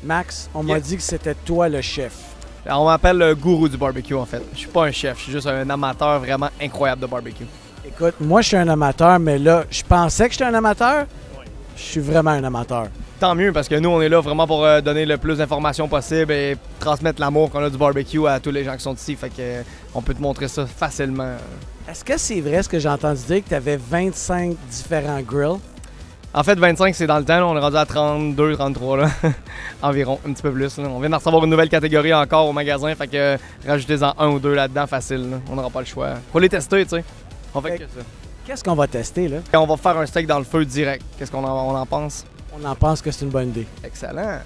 Max, on m'a dit que c'était toi le chef. On m'appelle le gourou du barbecue, en fait. Je suis pas un chef, je suis juste un amateur vraiment incroyable de barbecue. Écoute, moi, je suis un amateur, mais là, je pensais que j'étais un amateur. Je suis vraiment un amateur. Tant mieux, parce que nous, on est là vraiment pour donner le plus d'informations possible et transmettre l'amour qu'on a du barbecue à tous les gens qui sont ici. Fait que on peut te montrer ça facilement. Est-ce que c'est vrai ce que j'ai entendu dire que tu avais 25 différents grills? En fait, 25, c'est dans le temps. Là, on est rendu à 32, 33, là. Environ, un petit peu plus. Là. On vient de recevoir une nouvelle catégorie encore au magasin. Fait que rajoutez-en un ou deux là-dedans, facile. Là. On n'aura pas le choix. Faut les tester, tu sais. On fait que ça. Qu'est-ce qu'on va tester, là? Et on va faire un steak dans le feu direct. Qu'est-ce qu'on en pense? On en pense que c'est une bonne idée. Excellent.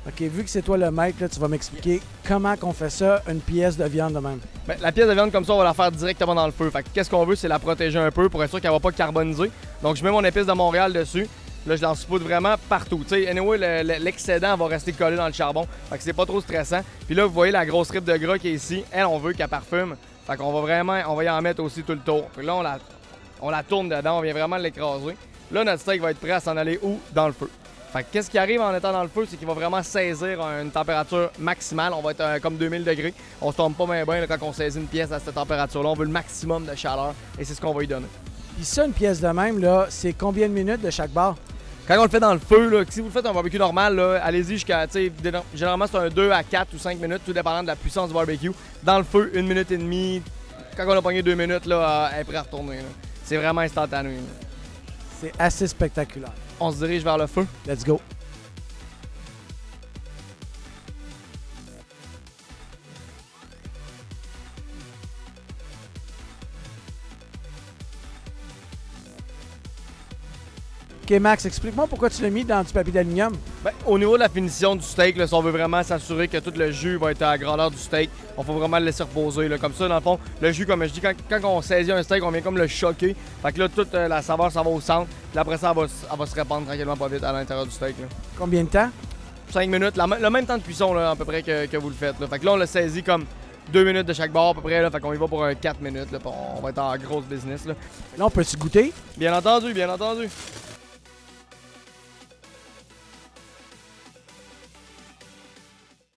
OK, vu que c'est toi le maître, là, tu vas m'expliquer comment qu'on fait ça, une pièce de viande de même. Ben, la pièce de viande comme ça, on va la faire directement dans le feu. Fait que qu'est-ce qu'on veut, c'est la protéger un peu pour être sûr qu'elle va pas carboniser. Donc je mets mon épice de Montréal dessus. Là, je l'en saupoudre vraiment partout. Tu sais, anyway, l'excédent va rester collé dans le charbon. Fait que c'est pas trop stressant. Puis là, vous voyez la grosse rib de gras qui est ici. Elle, on veut qu'elle parfume. Fait qu'on va vraiment, on va y en mettre aussi tout le tour. Puis là, on la tourne dedans, on vient vraiment l'écraser. Là, notre steak va être prêt à s'en aller où? Dans le feu. Fait que qu'est-ce qui arrive en étant dans le feu, c'est qu'il va vraiment saisir une température maximale. On va être comme 2000 degrés. On se tombe pas bien là, quand on saisit une pièce à cette température-là. On veut le maximum de chaleur et c'est ce qu'on va lui donner. Puis ça, une pièce de même, là, c'est combien de minutes de chaque barre? Quand on le fait dans le feu, là, si vous le faites un barbecue normal, là, allez-y jusqu'à, généralement c'est un 2 à 4 ou 5 minutes, tout dépendant de la puissance du barbecue. Dans le feu, 1 minute et demie. Quand on a pogné 2 minutes, là, elle est prête à retourner. C'est vraiment instantané. Là. C'est assez spectaculaire. On se dirige vers le feu. Let's go. OK, Max, explique-moi pourquoi tu l'as mis dans du papier d'aluminium. Ben, au niveau de la finition du steak, là, si on veut vraiment s'assurer que tout le jus va être à la grandeur du steak, on faut vraiment le laisser reposer. Là. Comme ça, dans le fond, le jus, comme je dis, quand on saisit un steak, on vient comme le choquer. Fait que là, toute la saveur, ça va au centre. Puis après ça, elle va se répandre tranquillement pas vite à l'intérieur du steak. Là. Combien de temps? 5 minutes, le même temps de cuisson là, à peu près que vous le faites. Là. Fait que là, on le saisit comme 2 minutes de chaque bord à peu près. Là, fait qu'on y va pour 4 minutes. Là, on va être en grosse business. Là, Là, on peut-tu goûter? bien entendu, bien entendu.